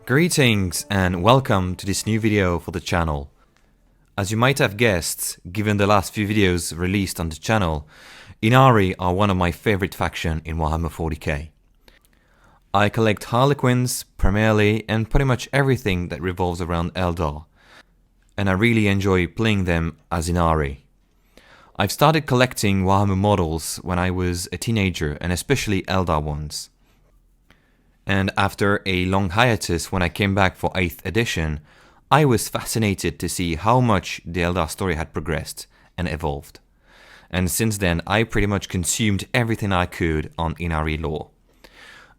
Greetings and welcome to this new video for the channel. As you might have guessed, given the last few videos released on the channel, Ynnari are one of my favorite faction in Warhammer 40k. I collect Harlequins primarily and pretty much everything that revolves around Eldar, and I really enjoy playing them as Ynnari. I've started collecting Warhammer models when I was a teenager, and especially Eldar ones. And after a long hiatus when I came back for 8th edition, I was fascinated to see how much the Eldar story had progressed and evolved. And since then, I pretty much consumed everything I could on Ynnari lore.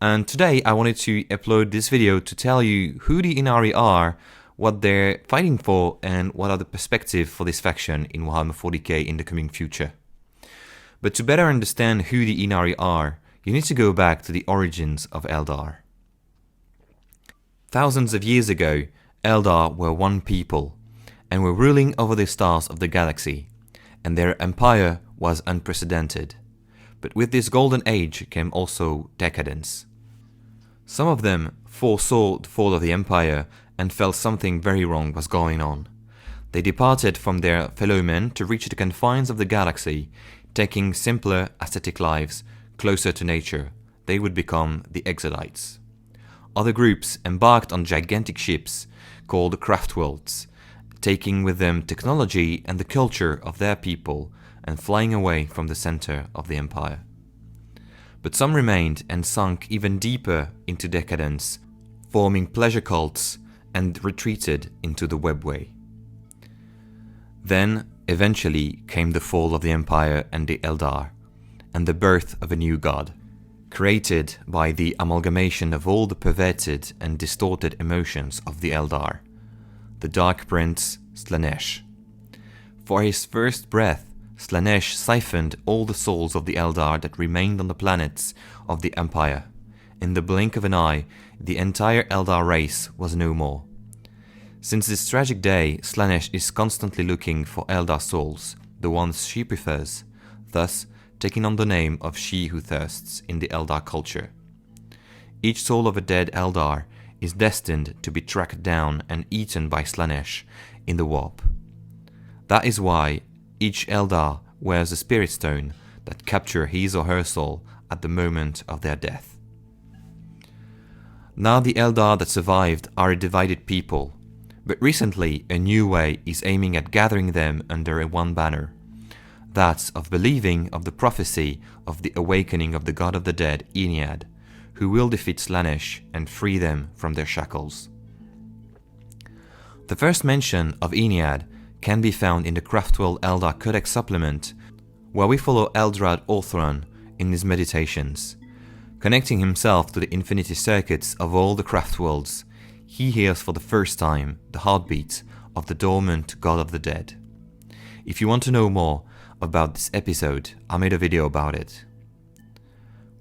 And today I wanted to upload this video to tell you who the Ynnari are, what they're fighting for, and what are the perspectives for this faction in Warhammer 40k in the coming future. But to better understand who the Ynnari are, you need to go back to the origins of Eldar. Thousands of years ago, Eldar were one people, and were ruling over the stars of the galaxy, and their empire was unprecedented. But with this golden age came also decadence. Some of them foresaw the fall of the empire and felt something very wrong was going on. They departed from their fellow men to reach the confines of the galaxy, taking simpler ascetic lives closer to nature. They would become the Exodites. Other groups embarked on gigantic ships called Craftworlds, taking with them technology and the culture of their people and flying away from the center of the empire. But some remained and sunk even deeper into decadence, forming pleasure cults and retreated into the webway. Then, eventually, came the fall of the empire and the Eldar, and the birth of a new god, created by the amalgamation of all the perverted and distorted emotions of the Eldar, the Dark Prince Slaanesh. For his first breath, Slaanesh siphoned all the souls of the Eldar that remained on the planets of the Empire. In the blink of an eye, the entire Eldar race was no more. Since this tragic day, Slaanesh is constantly looking for Eldar souls, the ones she prefers, thus taking on the name of She Who Thirsts in the Eldar culture. Each soul of a dead Eldar is destined to be tracked down and eaten by Slaanesh in the warp. That is why each Eldar wears a spirit stone that capture his or her soul at the moment of their death. Now the Eldar that survived are a divided people, but recently a new way is aiming at gathering them under a one banner. That of believing of the prophecy of the awakening of the god of the dead, Ynnead, who will defeat Slaanesh and free them from their shackles. The first mention of Ynnead can be found in the Craftworld Eldar Codex supplement, where we follow Eldrad Orthron in his meditations. Connecting himself to the infinity circuits of all the Craftworlds, he hears for the first time the heartbeat of the dormant god of the dead. If you want to know more about this episode, I made a video about it.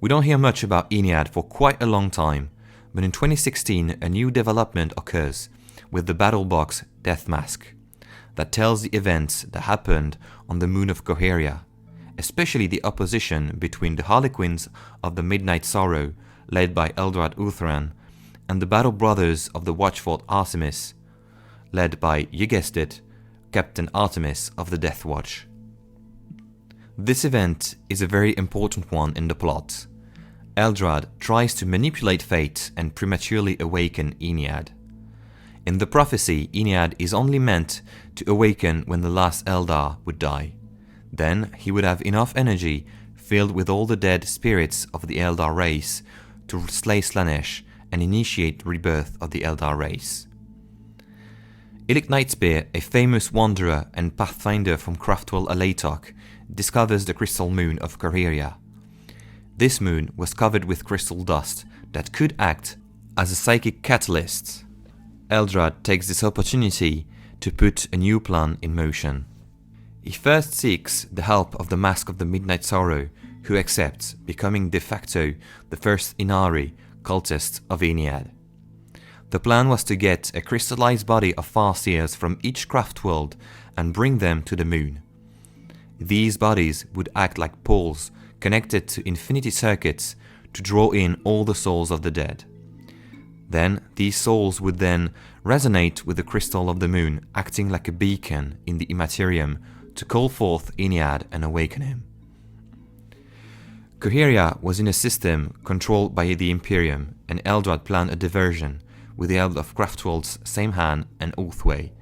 We don't hear much about Ynnead for quite a long time, but in 2016 a new development occurs with the battle box Death Masque that tells the events that happened on the Moon of Coheria, especially the opposition between the Harlequins of the Midnight Sorrow, led by Eldrad Orthron, and the Battle Brothers of the Watchful Artemis, led by, you guessed it, Captain Artemis of the Death Watch. This event is a very important one in the plot. Eldrad tries to manipulate fate and prematurely awaken Ynnead. In the prophecy, Ynnead is only meant to awaken when the last Eldar would die. Then he would have enough energy, filled with all the dead spirits of the Eldar race, to slay Slaanesh and initiate rebirth of the Eldar race. Illic Nightspear, a famous wanderer and pathfinder from Craftworld Alatok, discovers the crystal moon of Coheria. This moon was covered with crystal dust that could act as a psychic catalyst. Eldrad takes this opportunity to put a new plan in motion. He first seeks the help of the Masque of the Midnight Sorrow, who accepts, becoming de facto the first Ynnari cultist of Ynnead. The plan was to get a crystallized body of Farseers from each Craftworld and bring them to the moon. These bodies would act like poles connected to infinity circuits to draw in all the souls of the dead. Then these souls would then resonate with the crystal of the moon, acting like a beacon in the immaterium to call forth Ynnead and awaken him. Coheria was in a system controlled by the Imperium, and Eldar planned a diversion with the help of Craftworld's Samhan and Ulthwé.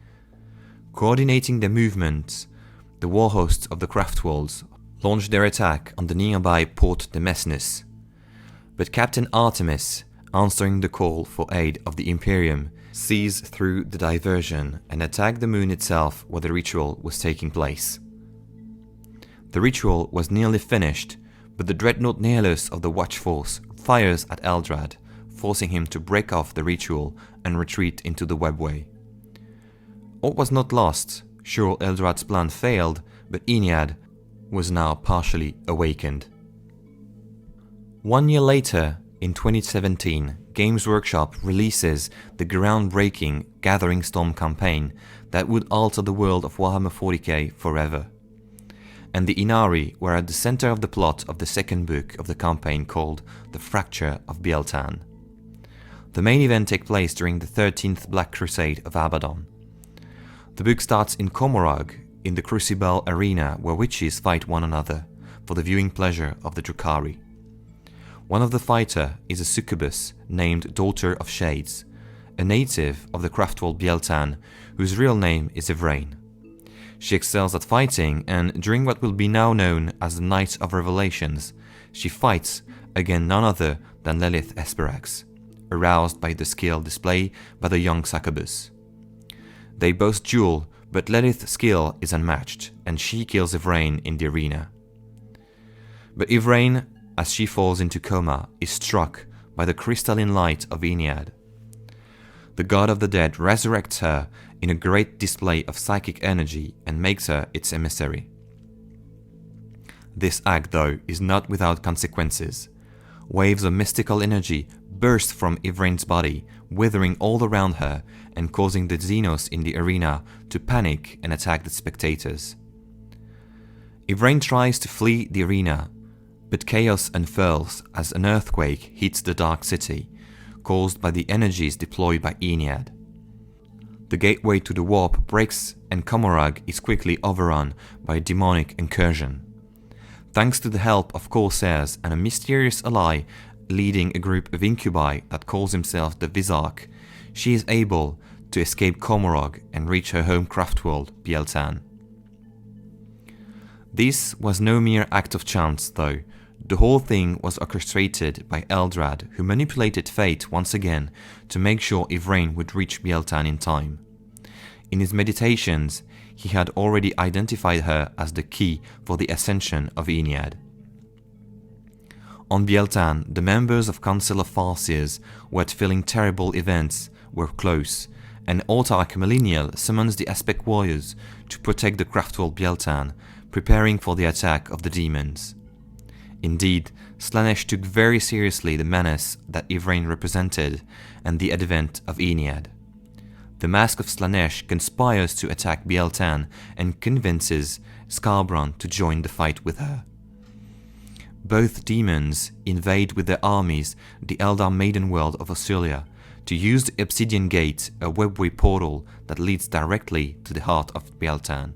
Coordinating their movements, the war hosts of the Craftworlds launched their attack on the nearby Port de Mesnes. But Captain Artemis, answering the call for aid of the Imperium, sees through the diversion and attacked the moon itself where the ritual was taking place. The ritual was nearly finished, but the dreadnought Nihilus of the Watch Force fires at Eldrad, forcing him to break off the ritual and retreat into the webway. All was not lost. Sure, Eldrad's plan failed, but Ynnead was now partially awakened. 1 year later, in 2017, Games Workshop releases the groundbreaking Gathering Storm campaign that would alter the world of Warhammer 40k forever. And the Ynnari were at the center of the plot of the second book of the campaign called The Fracture of Biel-Tan. The main event takes place during the 13th Black Crusade of Abaddon. The book starts in Comorag, in the Crucible arena where witches fight one another for the viewing pleasure of the Drukhari. One of the fighters is a succubus named Daughter of Shades, a native of the Craftworld Biel-Tan whose real name is Yvraine. She excels at fighting, and during what will be now known as the Night of Revelations, she fights against none other than Lilith Esperax, aroused by the skill displayed by the young succubus. They both duel, but Lilith's skill is unmatched, and she kills Yvraine in the arena. But Yvraine, as she falls into coma, is struck by the crystalline light of Ynnead. The god of the dead resurrects her in a great display of psychic energy and makes her its emissary. This act, though, is not without consequences. Waves of mystical energy burst from Yvraine's body, withering all around her and causing the Xenos in the arena to panic and attack the spectators. Yvraine tries to flee the arena, but chaos unfurls as an earthquake hits the Dark City, caused by the energies deployed by Ynnead. The gateway to the warp breaks and Comorag is quickly overrun by a demonic incursion. Thanks to the help of Corsairs and a mysterious ally leading a group of incubi that calls himself the Vizarch, she is able to escape Comorag and reach her home Craftworld, Biel-Tan. This was no mere act of chance, though. The whole thing was orchestrated by Eldrad, who manipulated fate once again to make sure Yvraine would reach Biel-Tan in time. In his meditations, he had already identified her as the key for the ascension of Ynnead. On Biel-Tan, the members of Council of Farseers who had feeling terrible events were close, and Autarch Millennial summons the Aspect Warriors to protect the Craftworld Biel-Tan, preparing for the attack of the demons. Indeed, Slaanesh took very seriously the menace that Yvraine represented and the advent of Ynnead. The Masque of Slaanesh conspires to attack Biel-Tan and convinces Skarbrand to join the fight with her. Both demons invade with their armies the Eldar Maiden World of Osylia to use the Obsidian Gate, a webway portal that leads directly to the heart of Biel-Tan.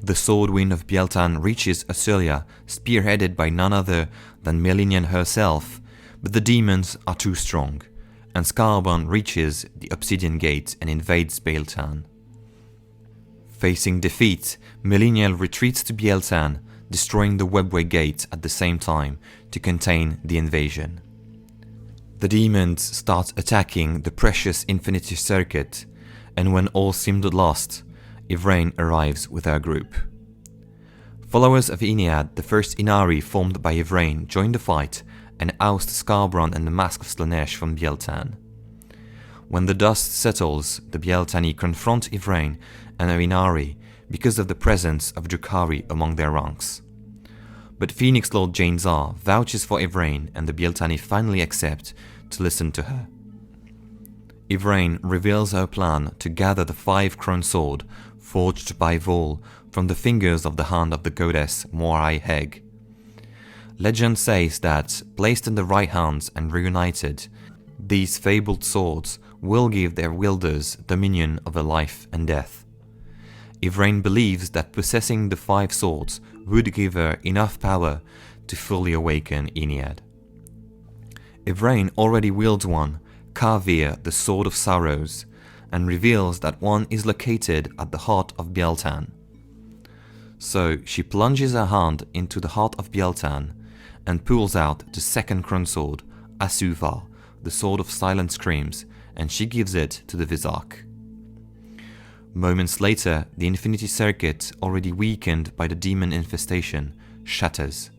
The Swordwind of Biel-Tan reaches Osylia, spearheaded by none other than Millennian herself, but the demons are too strong, and Skarbrand reaches the Obsidian Gate and invades Biel-Tan. Facing defeat, Millennial retreats to Biel-Tan, destroying the webway gate at the same time to contain the invasion. The demons start attacking the precious Infinity Circuit, and when all seemed lost, Yvraine arrives with her group. Followers of Ynnead, the first Ynnari formed by Yvraine, join the fight and oust Skarbrand and the Masque of Slaanesh from Biel-Tan. When the dust settles, the Biel-Tani confront Yvraine and her Ynnari because of the presence of Drukhari among their ranks. But Phoenix Lord Jain-Zar vouches for Yvraine, and the Biel-Tani finally accept to listen to her. Yvraine reveals her plan to gather the 5-crown sword forged by Vol from the fingers of the hand of the goddess Morai Heg. Legend says that, placed in the right hands and reunited, These fabled swords will give their wielders dominion over life and death. Yvraine believes that possessing the 5 swords would give her enough power to fully awaken Ynnead. Yvraine already wields one, Kavir, the Sword of Sorrows, and reveals that one is located at the heart of Bieltan. So she plunges her hand into the heart of Bieltan and pulls out the second Kronsword, Asuva, the Sword of Silent Screams, and she gives it to the Vizark. Moments later, the Infinity Circuit, already weakened by the demon infestation, shatters.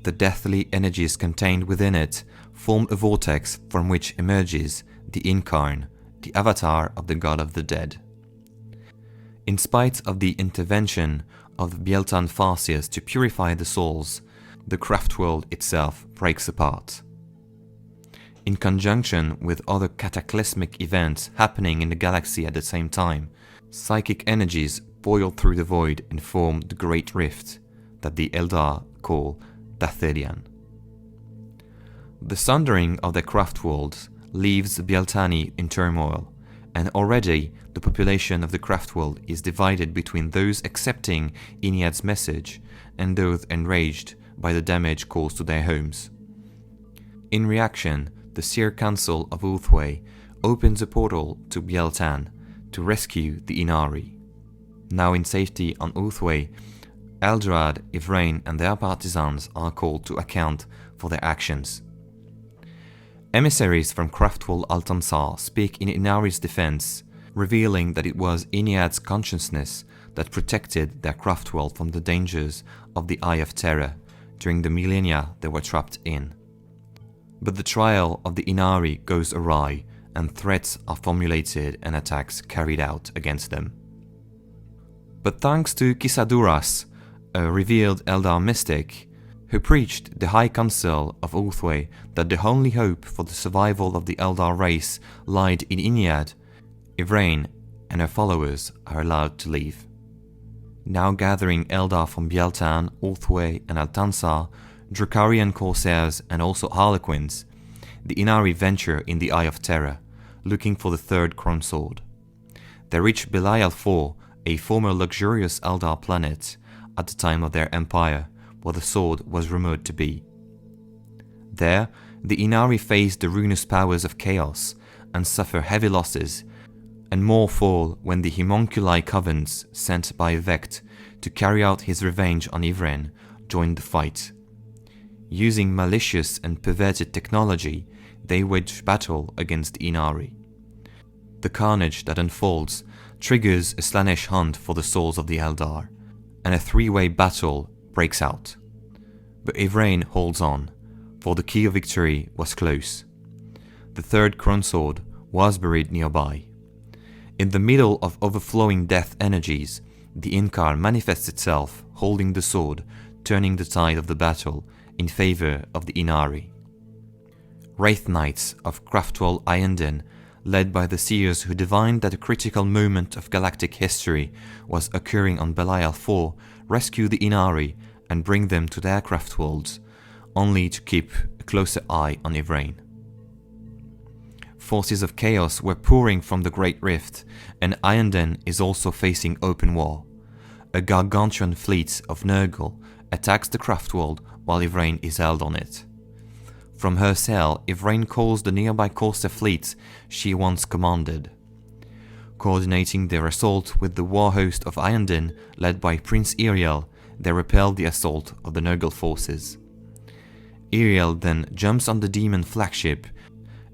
The deathly energies contained within it form a vortex from which emerges the Incarn, the avatar of the god of the dead. In spite of the intervention of Bieltan Farseers to purify the souls, the Craftworld itself breaks apart. In conjunction with other cataclysmic events happening in the galaxy at the same time, psychic energies boil through the void and form the Great Rift that the Eldar call Datherian. The sundering of the Craftworlds leaves Bieltani in turmoil, and already the population of the Craftworld is divided between those accepting Ynnead's message and those enraged by the damage caused to their homes. In reaction, the Seer Council of Ulthwé opens a portal to Bieltan to rescue the Ynnari. Now in safety on Ulthwé, Eldrad, Yvraine and their partisans are called to account for their actions. Emissaries from Craftworld Altansar speak in Ynnari's defense, revealing that it was Ynnead's consciousness that protected their Craftworld from the dangers of the Eye of Terror during the millennia they were trapped in. But the trial of the Ynnari goes awry, and threats are formulated and attacks carried out against them. But thanks to Kisaduras, a revealed Eldar mystic, who preached the High Council of Ulthwé that the only hope for the survival of the Eldar race lied in Ynnead, Yvraine and her followers are allowed to leave. Now gathering Eldar from Bieltan, Ulthwé and Altansar, Drukarian Corsairs and also Harlequins, the Ynnari venture in the Eye of Terror, looking for the 3rd Kronsword. They reach Belial IV, a former luxurious Eldar planet, at the time of their empire, where the sword was rumored to be. There, the Ynnari face the ruinous powers of chaos and suffer heavy losses, and more fall when the homunculi covens sent by Vect to carry out his revenge on Yvraine join the fight. Using malicious and perverted technology, they wage battle against the Ynnari. The carnage that unfolds triggers a Slanesh hunt for the souls of the Eldar, and a 3-way battle breaks out. But Yvraine holds on, for the key of victory was close. The 3rd Kronsword was buried nearby. In the middle of overflowing death energies, the Incar manifests itself, holding the sword, turning the tide of the battle in favor of the Ynnari. Wraith Knights of Craftworld Iyanden, led by the seers who divined that a critical moment of galactic history was occurring on Belial IV, rescue the Ynnari and bring them to their Craftworlds, only to keep a closer eye on Yvraine. Forces of chaos were pouring from the Great Rift, and Iyanden is also facing open war. A gargantuan fleet of Nurgle attacks the Craftworld while Yvraine is held on it. From her cell, Yvraine calls the nearby Corsair fleet she once commanded. Coordinating their assault with the war host of Iyanden, led by Prince Iriel, they repel the assault of the Nurgle forces. Iriel then jumps on the demon flagship,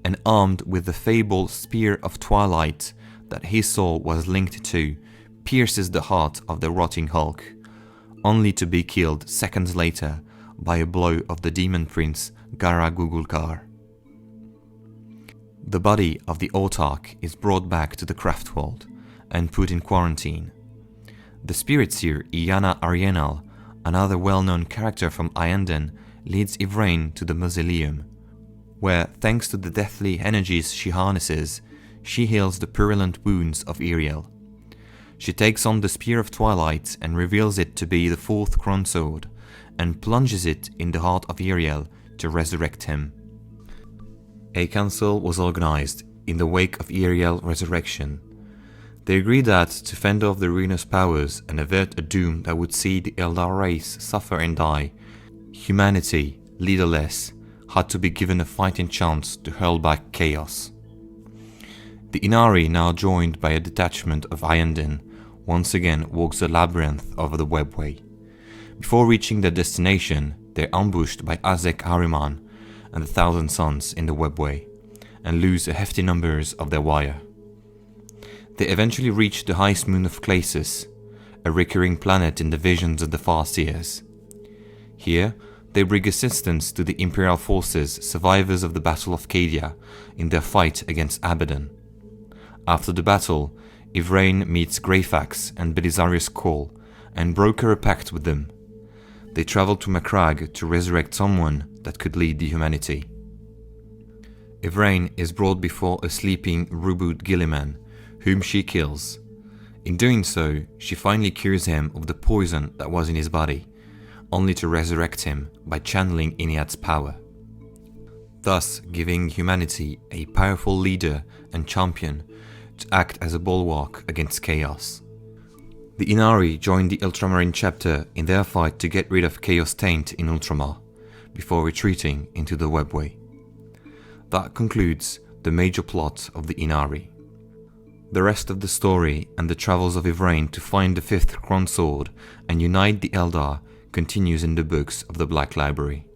and armed with the fabled Spear of Twilight that his soul was linked to, pierces the heart of the rotting Hulk, only to be killed seconds later by a blow of the demon prince Gara Gugulkar. The body of the Autarch is brought back to the Craftworld and put in quarantine. The spirit seer Iana Arienal, another well-known character from Iyanden, leads Yvraine to the mausoleum, where, thanks to the deathly energies she harnesses, she heals the purulent wounds of Iriel. She takes on the Spear of Twilight and reveals it to be the 4th Kronsword, and plunges it in the heart of Iriel to resurrect him. A council was organized in the wake of Iriel's resurrection. They agreed that, to fend off the ruinous powers and avert a doom that would see the Eldar race suffer and die, humanity, leaderless, had to be given a fighting chance to hurl back chaos. The Ynnari, now joined by a detachment of Iyanden, once again walks the labyrinth of the webway. Before reaching their destination, they're ambushed by Azek Ahriman and the Thousand Sons in the webway, and lose a hefty numbers of their wire. They eventually reach the highest Moon of Coheria, a recurring planet in the visions of the Farseers. Here, they bring assistance to the Imperial forces, survivors of the Battle of Cadia, in their fight against Abaddon. After the battle, Yvraine meets Greyfax and Belisarius Cawl, and broker a pact with them. They travel to Macragge to resurrect someone that could lead the humanity. Yvraine is brought before a sleeping Rubud Gilliman, whom she kills. In doing so, she finally cures him of the poison that was in his body, only to resurrect him by channeling Ynnead's power, thus giving humanity a powerful leader and champion to act as a bulwark against chaos. The Ynnari joined the Ultramarine chapter in their fight to get rid of Chaos Taint in Ultramar, before retreating into the webway. That concludes the major plot of the Ynnari. The rest of the story and the travels of Yvraine to find the fifth Crown Sword and unite the Eldar continues in the books of the Black Library.